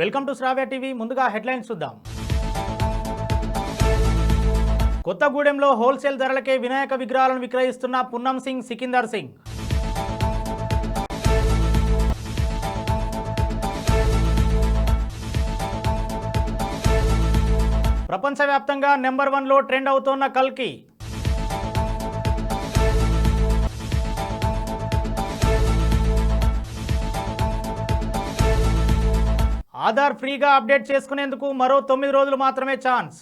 Welcome to Shravya TV. ముందుగా headlines చూద్దాం. కొత్తగూడెంలో హోల్సేల్ ధరలకే వినాయక విగ్రహాలను విక్రయిస్తున్న పున్నం సింగ్ సికిందర్ సింగ్. ప్రపంచవ్యాప్తంగా నెంబర్ 1లో ట్రెండ్ అవుతోన్న కల్కి. ఆధార్ ఫ్రీగా అప్డేట్ చేసుకునేందుకు మరో 9 రోజులు మాత్రమే ఛాన్స్.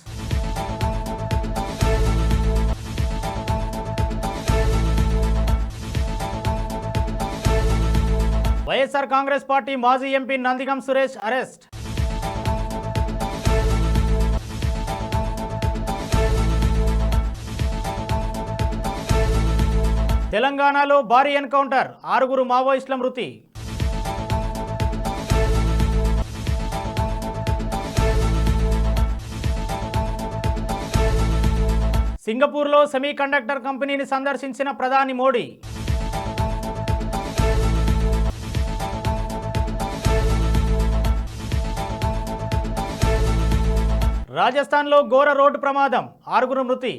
వైఎస్ఆర్ కాంగ్రెస్ పార్టీ మాజీ ఎంపీ నందిగం సురేష్ అరెస్ట్. తెలంగాణలో భారీ ఎన్కౌంటర్, 6 మావోయిస్టుల మృతి. సింగపూర్లో సెమీకండక్టర్ కంపెనీని సందర్శించిన ప్రధాని మోడీ. రాజస్థాన్లో ఘోర రోడ్డు ప్రమాదం, 6 మృతి.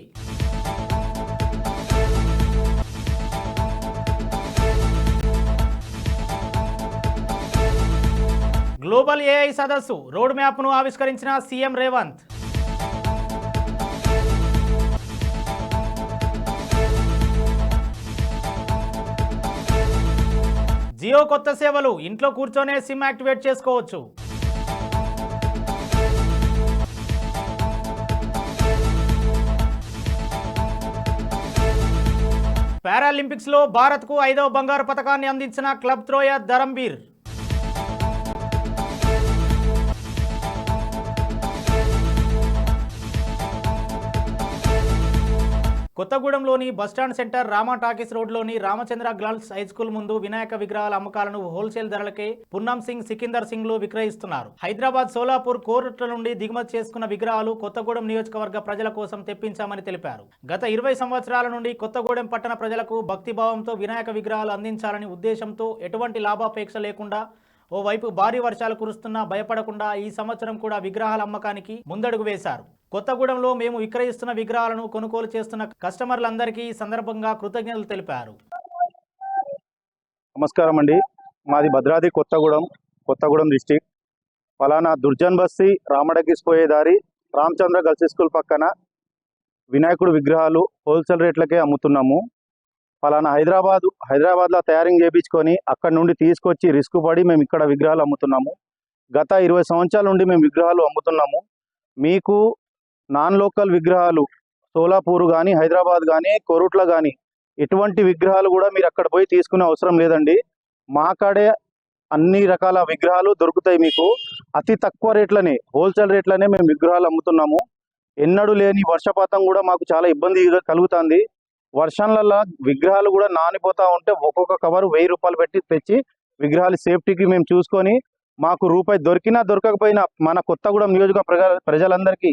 గ్లోబల్ ఏఐ సదస్సు, రోడ్ మ్యాప్ను ఆవిష్కరించిన సీఎం రేవంత్. జియో కొత్త సేవలు, ఇంట్లో కూర్చొనే సిమ్ యాక్టివేట్ చేసుకోవచ్చు. పారాలింపిక్స్లో భారత్కు 5వ బంగారు పతకాన్ని అందించిన క్లబ్ త్రోయర్ ధరంబీర్. కొత్తగూడెంలోని బస్టాండ్ సెంటర్ రామా టాకీస్ రోడ్లోని రామచంద్ర గర్ల్స్ హై స్కూల్ ముందు వినాయక విగ్రహాల అమ్మకాలను హోల్సేల్ ధరలకే పున్నం సింగ్ సికిందర్ సింగ్లు విక్రయిస్తున్నారు. హైదరాబాద్ సోలాపూర్ కోర్టుల నుండి దిగుమతి చేసుకున్న విగ్రహాలు కొత్తగూడెం నియోజకవర్గ ప్రజల కోసం తెప్పించామని తెలిపారు. గత 20 సంవత్సరాల నుండి కొత్తగూడెం పట్టణ ప్రజలకు భక్తిభావంతో వినాయక విగ్రహాలు అందించాలని ఉద్దేశంతో ఎటువంటి లాభాపేక్ష లేకుండా ఓవైపు భారీ వర్షాలు కురుస్తున్నా భయపడకుండా ఈ సంవత్సరం కూడా విగ్రహాల అమ్మకానికి ముందడుగు వేశారు. కొత్తగూడెంలో మేము విక్రయిస్తున్న విగ్రహాలను కొనుగోలు చేస్తున్న కస్టమర్లందరికీ ఈ సందర్భంగా కృతజ్ఞతలు తెలిపారు. నమస్కారం అండి, మాది భద్రాద్రి కొత్తగూడెం డిస్టిక్. ఫలానా దుర్జన్ బస్సి రామడగిస్ పోయే దారి రామచంద్ర గర్ల్స్ స్కూల్ పక్కన వినాయకుడు విగ్రహాలు హోల్సేల్ రేట్లకే అమ్ముతున్నాము. ఫలానా హైదరాబాద్లో తయారింగ్ చేయించుకొని అక్కడ నుండి తీసుకొచ్చి రిస్క్ పడి మేము ఇక్కడ విగ్రహాలు అమ్ముతున్నాము. గత 20 సంవత్సరాల నుండి మేము విగ్రహాలు అమ్ముతున్నాము. మీకు నాన్ లోకల్ విగ్రహాలు సోలాపూర్ కానీ హైదరాబాద్ కానీ కోరుట్ల కానీ ఎటువంటి విగ్రహాలు కూడా మీరు అక్కడ పోయి తీసుకునే అవసరం లేదండి. మా కాడే అన్ని రకాల విగ్రహాలు దొరుకుతాయి. మీకు అతి తక్కువ రేట్లనే హోల్సేల్ రేట్లనే మేము విగ్రహాలు అమ్ముతున్నాము. ఎన్నడూ లేని వర్షపాతం కూడా మాకు చాలా ఇబ్బంది కలుగుతుంది. వర్షాలలో విగ్రహాలు కూడా నానిపోతూ ఉంటే ఒక్కొక్క కవర్ 1000 రూపాయలు పెట్టి తెచ్చి విగ్రహాలు సేఫ్టీకి మేము చూసుకొని మాకు రూపాయి దొరికినా దొరకకపోయినా మన కొత్తగూడెం నియోజకవర్గ ప్రజలందరికీ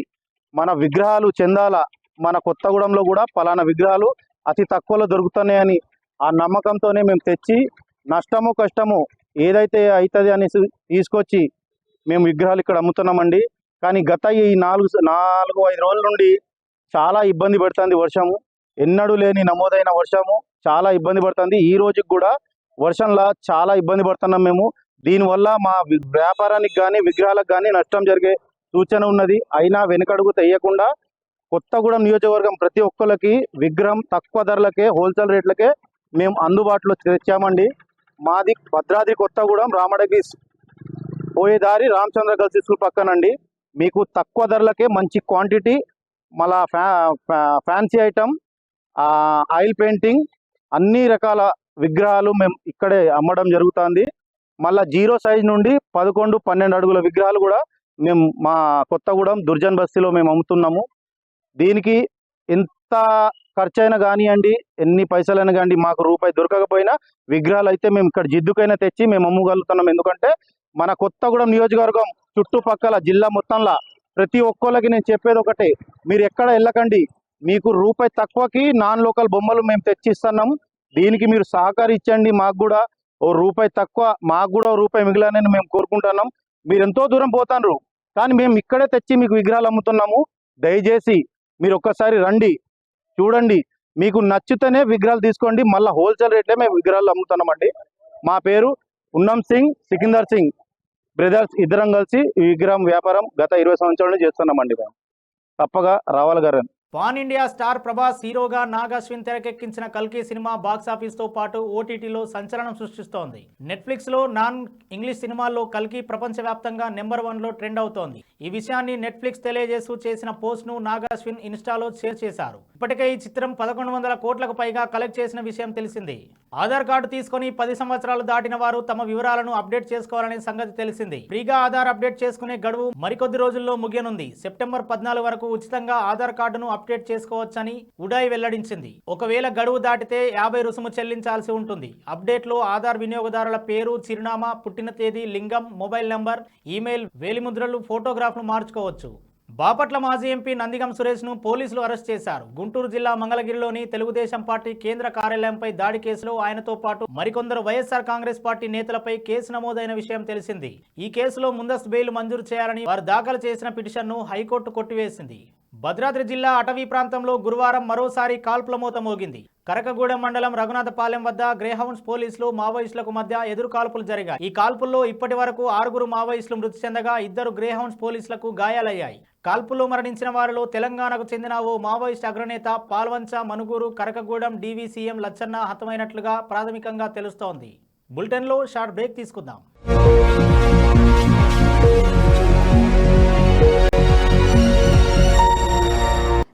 మన విగ్రహాలు చెందాల. మన కొత్తగూడెంలో కూడా పలానా విగ్రహాలు అతి తక్కువలో దొరుకుతున్నాయని ఆ నమ్మకంతోనే మేము తెచ్చి నష్టము కష్టము ఏదైతే అవుతుంది అనేసి తీసుకొచ్చి మేము విగ్రహాలు ఇక్కడ అమ్ముతున్నామండి. కానీ గత ఈ 4-5 రోజుల నుండి చాలా ఇబ్బంది పడుతుంది వర్షము. ఎన్నడూ లేని నమోదైన వర్షము చాలా ఇబ్బంది పడుతుంది. ఈ రోజుకి కూడా వర్షంలో చాలా ఇబ్బంది పడుతున్నాం మేము. దీనివల్ల మా వ్యాపారానికి కానీ విగ్రహాలకు కానీ నష్టం జరిగే సూచన ఉన్నది. అయినా వెనుకడుగు తెయ్యకుండా కొత్తగూడెం నియోజకవర్గం ప్రతి ఒక్కరికి విగ్రహం తక్కువ ధరలకే హోల్సేల్ రేట్లకే మేము అందుబాటులో తెచ్చామండి. మాది భద్రాద్రి కొత్తగూడెం రామడగిస్ పోయేదారి రామచంద్ర గర్ల్స్ స్కూల్ పక్కనండి. మీకు తక్కువ ధరలకే మంచి క్వాంటిటీ మళ్ళా ఫ్యాన్సీ ఐటమ్, ఆయిల్ పెయింటింగ్ అన్ని రకాల విగ్రహాలు మేము ఇక్కడే అమ్మడం జరుగుతుంది. మళ్ళీ 0 సైజ్ నుండి 11-12 అడుగుల విగ్రహాలు కూడా మేము మా కొత్తగూడెం దుర్జన్ బస్తీలో మేము అమ్ముతున్నాము. దీనికి ఎంత ఖర్చు అయినా కానివ్వండి, ఎన్ని పైసలైనా కానీ మాకు రూపాయి దొరకకపోయినా విగ్రహాలు అయితే మేము ఇక్కడ జిద్దుకైనా తెచ్చి మేము అమ్మగలుగుతున్నాం. ఎందుకంటే మన కొత్తగూడెం నియోజకవర్గం చుట్టుపక్కల జిల్లా మొత్తంలో ప్రతి ఒక్కళ్ళకి నేను చెప్పేది ఒకటే, మీరు ఎక్కడ వెళ్ళకండి. మీకు రూపాయి తక్కువకి నాన్ లోకల్ బొమ్మలు మేము తెచ్చిస్తున్నాం. దీనికి మీరు సహకరించండి. మాకు కూడా ఓ రూపాయి తక్కువ, మాకు కూడా రూపాయి మిగిలినని మేము కోరుకుంటున్నాం. మీరు ఎంతో దూరం పోతారు, కానీ మేము ఇక్కడే తెచ్చి మీకు విగ్రహాలు అమ్ముతున్నాము. దయచేసి మీరు ఒక్కసారి రండి, చూడండి, మీకు నచ్చితేనే విగ్రహాలు తీసుకోండి. మళ్ళీ హోల్సేల్ రేట్లే మేము విగ్రహాలు అమ్ముతున్నామండి. మా పేరు పున్నం సింగ్, సికిందర్ సింగ్ బ్రదర్స్, ఇద్దరం కలిసి ఈ విగ్రహం వ్యాపారం గత 20 సంవత్సరాల నుంచి చేస్తున్నామండి. మేము తప్పగా రావాలి గారు. పాన్ ఇండియా స్టార్ ప్రభాస్ హీరోగా నాగ్ అశ్విన్ తెరకెక్కించిన కల్కి సినిమా బాక్సాఫీస్ తో పాటు ఓటీటీలో సంచలనం సృష్టిస్తోంది. నెట్ఫ్లిక్స్ లో నాన్ ఇంగ్లీష్ సినిమాల్లో కల్కి ప్రపంచవ్యాప్తంగా నెంబర్ 1 లో ట్రెండ్ అవుతోంది. ఈ విషయాన్ని నెట్ఫ్లిక్స్ తెలియజేస్తూ చేసిన పోస్ట్ ను నాగ్ అశ్విన్ ఇన్స్టాలో షేర్ చేశారు. ఇప్పటికే ఈ చిత్రం 1100 కోట్లకు పైగా కలెక్ట్ చేసిన విషయం తెలిసింది. ఆధార్ కార్డు తీసుకుని 10 సంవత్సరాలు దాటిన వారు తమ వివరాలను అప్డేట్ చేసుకోవాలనే సంగతి తెలిసింది. ఫ్రీగా ఆధార్ అప్డేట్ చేసుకునే గడువు మరికొద్ది రోజుల్లో ముగియనుంది. సెప్టెంబర్ 14 వరకు ఉచితంగా ఆధార్ కార్డును అప్డేట్ చేసుకోవచ్చని ఉడాయ్ వెల్లడించింది. ఒకవేళ గడువు దాటితే 50 రుసుము చెల్లించాల్సి ఉంటుంది. అప్డేట్ లో ఆధార్ వినియోగదారుల పేరు, చిరునామా, పుట్టిన తేదీ, లింగం, మొబైల్ నంబర్, ఈమెయిల్, వేలిముద్రలు, ఫోటోగ్రాఫ్ను మార్చుకోవచ్చు. బాపట్ల మాజీ ఎంపీ నందిగం సురేష్ ను పోలీసులు అరెస్ట్ చేశారు. గుంటూరు జిల్లా మంగళగిరిలోని తెలుగుదేశం పార్టీ కేంద్ర కార్యాలయంపై దాడి కేసులో ఆయనతో పాటు మరికొందరు వైఎస్ఆర్ కాంగ్రెస్ పార్టీ నేతలపై కేసు నమోదైన విషయం తెలిసింది. ఈ కేసులో ముందస్తు బెయిల్ మంజూరు చేయాలని వారు దాఖలు చేసిన పిటిషన్ను హైకోర్టు కొట్టివేసింది. భద్రాద్రి జిల్లా అటవీ ప్రాంతంలో గురువారం మరోసారి కాల్పుల మోత మోగింది. కరకగూడెం మండలం రఘునాథపాలెం వద్ద గ్రేహౌండ్స్ పోలీసులు మావోయిస్టులకు మధ్య ఎదురు కాల్పులు జరిగాయి. ఈ కాల్పుల్లో ఇప్పటి వరకు 6 మావోయిస్టులు మృతి చెందగా 2 గ్రేహౌండ్స్ పోలీసులకు గాయాలయ్యాయి. కాల్పుల్లో మరణించిన వారిలో తెలంగాణకు చెందిన ఓ మావోయిస్ట్ అగ్రనేత పాల్వంచ, మనుగూరు, కరకగూడెం డీవీసీఎం లచ్చన్న హతమైనట్లుగా ప్రాథమికంగా తెలుస్తోంది. బులెటిన్లో షార్ట్ బ్రేక్ తీసుకుందాం.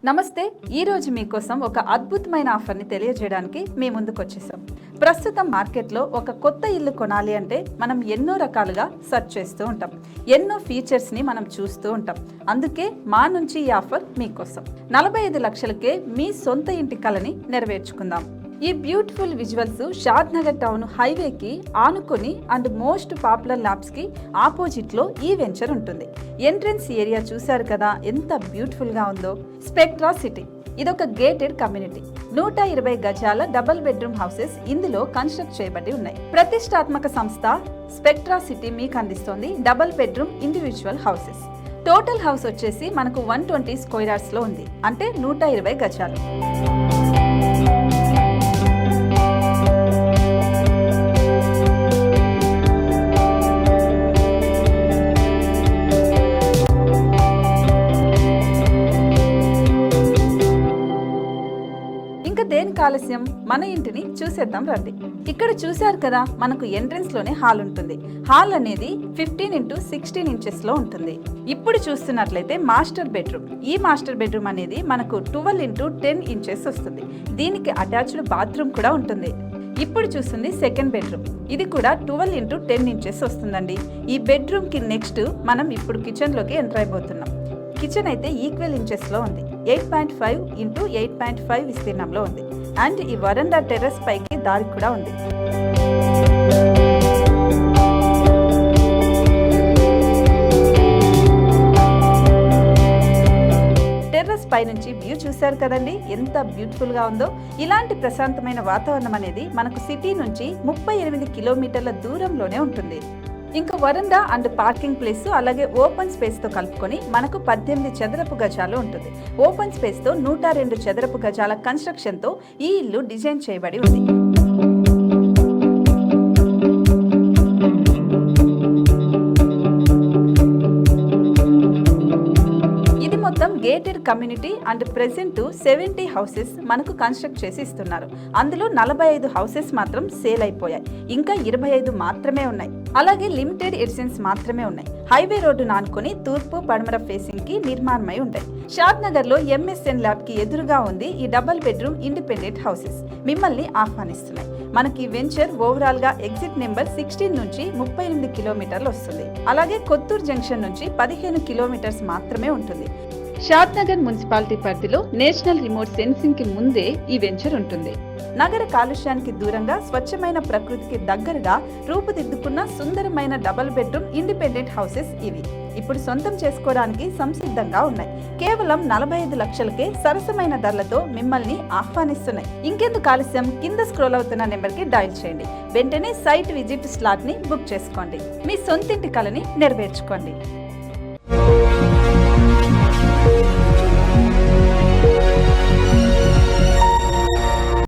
నమస్తే. ఈరోజు మీకోసం ఒక అద్భుతమైన ఆఫర్ని తెలియజేయడానికి మీ ముందుకు వచ్చేసాం. ప్రస్తుతం మార్కెట్లో ఒక కొత్త ఇల్లు కొనాలి అంటే మనం ఎన్నో రకాలుగా సెర్చ్ చేస్తూ ఉంటాం, ఎన్నో ఫీచర్స్ని మనం చూస్తూ ఉంటాం. అందుకే మా నుంచి ఈ ఆఫర్ మీకోసం. 45 లక్షలకే మీ సొంత ఇంటి కలని నెరవేర్చుకుందాం. ఈ బ్యూటిఫుల్ విజువల్స్ షాద్ నగర్ టౌన్ హైవేకి ఆనుకొని అండ్ మోస్ట్ పాపులర్ ల్యాబ్స్కి ఆపోజిట్లో ఈ వెంచర్ ఉంటుంది. ఎంట్రన్స్ ఏరియా చూశారు కదా ఎంత బ్యూటిఫుల్గా ఉందో. స్పెక్ట్రా సిటీ ఇదొక గేటెడ్ కమ్యూనిటీ. 120 గజాల డబుల్ బెడ్రూమ్ హౌసెస్ ఇందులో కన్స్ట్రక్ట్ చేయబడి ఉన్నాయి. ప్రతిష్టాత్మక సంస్థ స్పెక్ట్రా సిటీ మీకు అందిస్తోంది double bedroom individual houses. Total house వచ్చేసి మనకు 120 స్క్వేర్ యార్డ్స్లో ఉంది, అంటే 120 గజాలు. దేనికి ఆలస్యం, మన ఇంటిని చూసేద్దాం రండి. ఇక్కడ చూశారు కదా, మనకు ఎంట్రన్స్ లోనే హాల్ ఉంటుంది. హాల్ అనేది 15x16 ఇంచెస్ లో ఉంటుంది. ఇప్పుడు చూస్తున్నట్లయితే మాస్టర్ బెడ్రూమ్. ఈ మాస్టర్ బెడ్రూమ్ అనేది మనకు 12x10 ఇంచెస్ వస్తుంది. దీనికి అటాచ్డ్ బాత్రూమ్ కూడా ఉంటుంది. ఇప్పుడు చూస్తుంది సెకండ్ బెడ్రూమ్. ఇది కూడా 12x10 ఇంచెస్ వస్తుందండి. ఈ బెడ్రూమ్ కి నెక్స్ట్ మనం ఇప్పుడు కిచెన్ లోకి ఎంటర్ అయిపోతున్నాం. కిచెన్ అయితే ఈక్వల్ ఇంచెస్ లో ఉంది. 8.5 x 8.5 విస్తీర్ణంలో ఉంది. అండ్ ఈ వరండా టెర్రస్ పైకి దారి కూడా ఉంది. టెర్రస్ పై నుంచి వ్యూ చూశారు కదండి, ఎంత బ్యూటిఫుల్ గా ఉందో. ఇలాంటి ప్రశాంతమైన వాతావరణం అనేది మనకు సిటీ నుంచి 38 కిలోమీటర్ల దూరంలోనే ఉంటుంది. ఇంకా వరండా అండ్ పార్కింగ్ ప్లేస్ అలాగే ఓపెన్ స్పేస్ తో కలుపుకొని మనకు 18 చదరపు గజాలు ఉంటుంది. ఓపెన్ స్పేస్ తో 102 చదరపు గజాల కన్స్ట్రక్షన్ తో ఈ ఇల్లు డిజైన్ చేయబడి ఉంది. మొత్తం gated community and present 70 houses మనకు కన్స్ట్రక్ట్ చేసి ఇస్తున్నారు. అందులో 45 హౌసెస్ మాత్రం సేల్ అయిపోయాయి. ఇంకా 25 మాత్రమే ఉన్నాయి. అలాగే లిమిటెడ్ ఎడిషన్స్ మాత్రమే ఉన్నాయి. హైవే రోడ్డు నానుకొని తూర్పు పడమర ఫేసింగ్ కి నిర్మాణమై ఉంటాయి. షాద్ నగర్ లో MSN ల్యాబ్ కి ఎదురుగా ఉంది ఈ డబుల్ బెడ్రూమ్ ఇండిపెండెంట్ హౌసెస్ మిమ్మల్ని ఆహ్వానిస్తున్నాయి. మనకి వెంచర్ ఓవరాల్ గా ఎగ్జిట్ నెంబర్ 16 నుంచి 38 కిలోమీటర్లు వస్తుంది. అలాగే కొత్తూరు జంక్షన్ నుంచి 15 కిలోమీటర్స్ మాత్రమే ఉంటుంది. షాద్ నగర్ మున్సిపాలిటీ పరిధిలో నేషనల్ రిమోట్ సెన్సింగ్ కి ముందే ఈ వెంచర్ ఉంటుంది. నగర కాలుష్యానికి దూరంగా స్వచ్ఛమైన ప్రకృతికి దగ్గరగా రూపుదిద్దుకున్న సుందరమైన డబుల్ బెడ్రూమ్ ఇండిపెండెంట్ హౌసెస్ ఇవి. ఇప్పుడు సొంతం చేసుకోవడానికి సంసిద్ధంగా ఉన్నాయి. కేవలం 45 లక్షలకే సరసమైన ధరలతో మిమ్మల్ని ఆహ్వానిస్తున్నాయి. ఇంకెందుకు ఆలస్యం, కింద స్క్రోల్ అవుతున్న నెంబర్కి డయల్ చేయండి. వెంటనే సైట్ విజిట్ స్లాట్ని బుక్ చేసుకోండి. మీ సొంతింటి కలని నెరవేర్చుకోండి.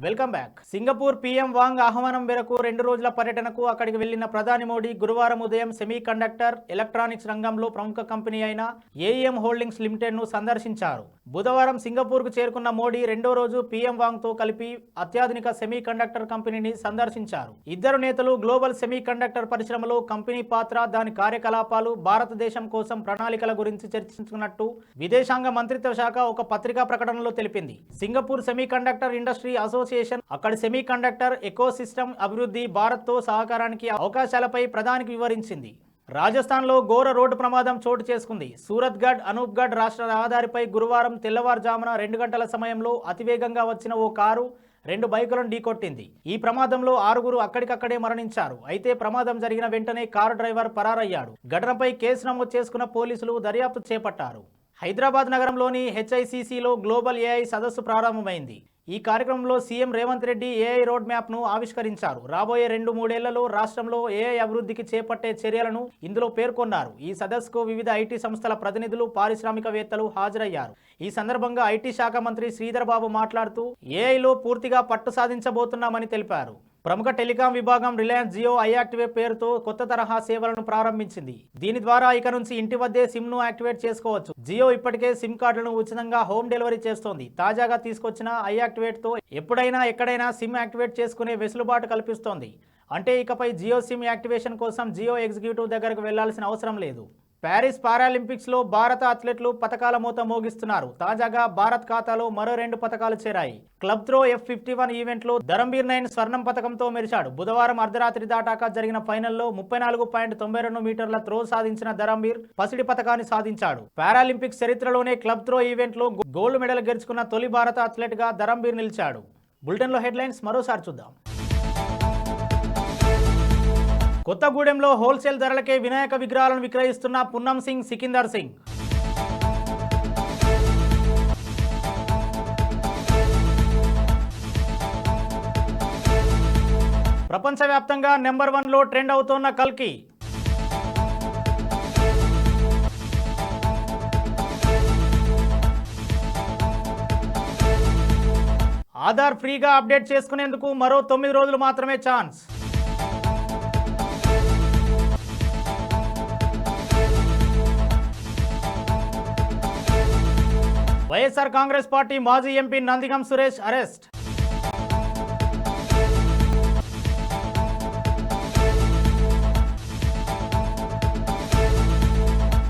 Welcome back. Singapore PM Wong ఆహ్వానం మేరకు 2 రోజుల పర్యటనకు అక్కడికి వెళ్లిన ప్రధాని మోడీ గురువారం ఉదయం సెమీ కండక్టర్ ఎలక్ట్రానిక్స్ రంగంలో ప్రముఖ కంపెనీ అయిన ఏఈఎం హోల్డింగ్స్ లిమిటెడ్ ను సందర్శించారు. బుధవారం సింగపూర్ కు చేరుకున్న మోడీ 2వ రోజు పీఎం వాంగ్ తో కలిపి అత్యాధునిక సెమీ కండక్టర్ కంపెనీని సందర్శించారు. ఇద్దరు నేతలు గ్లోబల్ సెమీ కండక్టర్ పరిశ్రమలో కంపెనీ పాత్ర, దాని కార్యకలాపాలు, భారతదేశం కోసం ప్రణాళికల గురించి చర్చించుకున్నట్టు విదేశాంగ మంత్రిత్వ శాఖ ఒక పత్రికా ప్రకటనలో తెలిపింది. Singapore semi conductor industry association అక్కడి సెమీ కండక్టర్ ఎకోసిస్టమ్ అభివృద్ధి, భారత్తో సహకారానికి అవకాశాలపై ప్రధానికి వివరించింది. రాజస్థాన్లో ఘోర రోడ్డు ప్రమాదం చోటు చేసుకుంది. సూరత్గఢ్ అనూప్గఢ్ రాష్ట్ర రహదారిపై గురువారం తెల్లవారుజామున 2 గంటల సమయంలో అతివేగంగా వచ్చిన ఓ కారు 2 బైకులను ఢీకొట్టింది. ఈ ప్రమాదంలో 6గురు అక్కడికక్కడే మరణించారు. అయితే ప్రమాదం జరిగిన వెంటనే కారు డ్రైవర్ పరారయ్యాడు. ఘటనపై కేసు నమోదు చేసుకున్న పోలీసులు దర్యాప్తు చేపట్టారు. హైదరాబాద్ నగరంలోని హెచ్ఐసిసిలో గ్లోబల్ ఏఐ సదస్సు ప్రారంభమైంది. ఈ కార్యక్రమంలో CM Revanth Reddy AI road map ను ఆవిష్కరించారు. రాబోయే 2-3 ఏళ్లలో రాష్ట్రంలో ఏఐ అభివృద్ధికి చేపట్టే చర్యలను ఇందులో పేర్కొన్నారు. ఈ సదస్సుకు వివిధ ఐటీ సంస్థల ప్రతినిధులు, పారిశ్రామికవేత్తలు హాజరయ్యారు. ఈ సందర్భంగా ఐటీ శాఖ మంత్రి శ్రీధర్ బాబు మాట్లాడుతూ ఏఐలో పూర్తిగా పట్టు సాధించబోతున్నామని తెలిపారు. ప్రముఖ టెలికాం విభాగం రిలయన్స్ జియో ఐయాక్టివేట్ పేరుతో కొత్త తరహా సేవలను ప్రారంభించింది. దీని ద్వారా ఇక నుంచి ఇంటి వద్దే సిమ్ ను యాక్టివేట్ చేసుకోవచ్చు. జియో ఇప్పటికే సిమ్ కార్డులను ఉచితంగా హోమ్ డెలివరీ చేస్తోంది. తాజాగా తీసుకొచ్చిన ఐయాక్టివేట్ తో ఎప్పుడైనా ఎక్కడైనా సిమ్ యాక్టివేట్ చేసుకునే వెసులుబాటు కల్పిస్తోంది. అంటే ఇకపై జియో సిమ్ యాక్టివేషన్ కోసం జియో ఎగ్జిక్యూటివ్ దగ్గరకు వెళ్లాల్సిన అవసరం లేదు. ప్యారిస్ పారాలింపిక్స్లో భారత అథ్లెట్లు పతకాల మూత మోగిస్తున్నారు. తాజాగా భారత్ ఖాతాలో మరో 2 పతకాలు చేరాయి. క్లబ్ త్రో F51 ఈవెంట్లో ధరంబీర్ 9 స్వర్ణం పతకంతో మెరిశాడు. బుధవారం అర్ధరాత్రి దాటాక జరిగిన ఫైనల్లో 34.92 మీటర్ల త్రో సాధించిన ధరంబీర్ పసిడి పతకాన్ని సాధించాడు. పారాలింపిక్స్ చరిత్రలోనే క్లబ్ త్రో ఈవెంట్లో గోల్డ్ మెడల్ గెలుచుకున్న తొలి భారత అథ్లెట్ గా ధరంబీర్ నిలిచాడు. బులెటిన్లో హెడ్లైన్స్ మరోసారి చూద్దాం. కొత్తగూడెంలో హోల్సేల్ ధరలకే వినాయక విగ్రహాలను విక్రయిస్తున్న పున్నం సింగ్, సికిందర్ సింగ్. ప్రపంచవ్యాప్తంగా నెంబర్ 1లో ట్రెండ్ అవుతోన్న కల్కి. ఆధార్ ఫ్రీగా అప్డేట్ చేసుకునేందుకు మరో 9 రోజులు మాత్రమే ఛాన్స్. వైఎస్ఆర్ కాంగ్రెస్ పార్టీ మాజీ ఎంపీ నందిగం సురేష్ అరెస్ట్.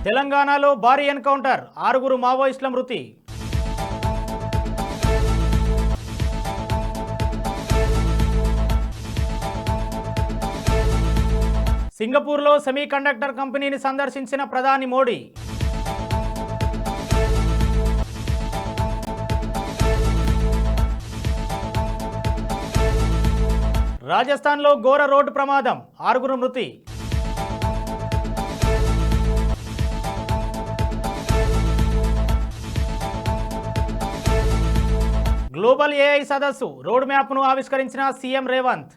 తెలంగాణలో భారీ ఎన్కౌంటర్, 6గురు మావోయిస్టుల మృతి. సింగపూర్లో సెమీ కండక్టర్ కంపెనీని సందర్శించిన ప్రధాని మోడీ. రాజస్థాన్లో ఘోర రోడ్డు ప్రమాదం, 6గురు మృతి. గ్లోబల్ ఏఐ సదస్సు, రోడ్ మ్యాప్ను ఆవిష్కరించిన సీఎం రేవంత్.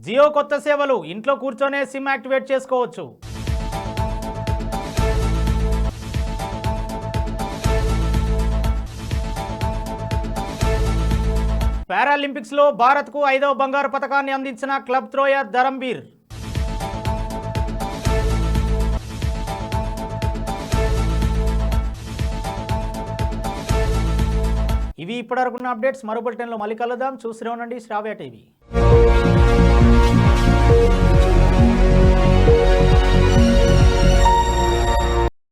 జియో కొత్త సేవలు, ఇంట్లో కూర్చొనే సిమ్ యాక్టివేట్ చేసుకోవచ్చు. పారాలింపిక్స్లో భారత్కు 5వ బంగారు పతకాన్ని అందించిన క్లబ్ త్రోయర్ ధరంబీర్. ఇవి ఇప్పటివరకున్న అప్డేట్స్. మరో బులెటిన్లో మళ్ళీ కలుద్దాం. చూస్తూనే ఉండండి శ్రావ్య టీవీ.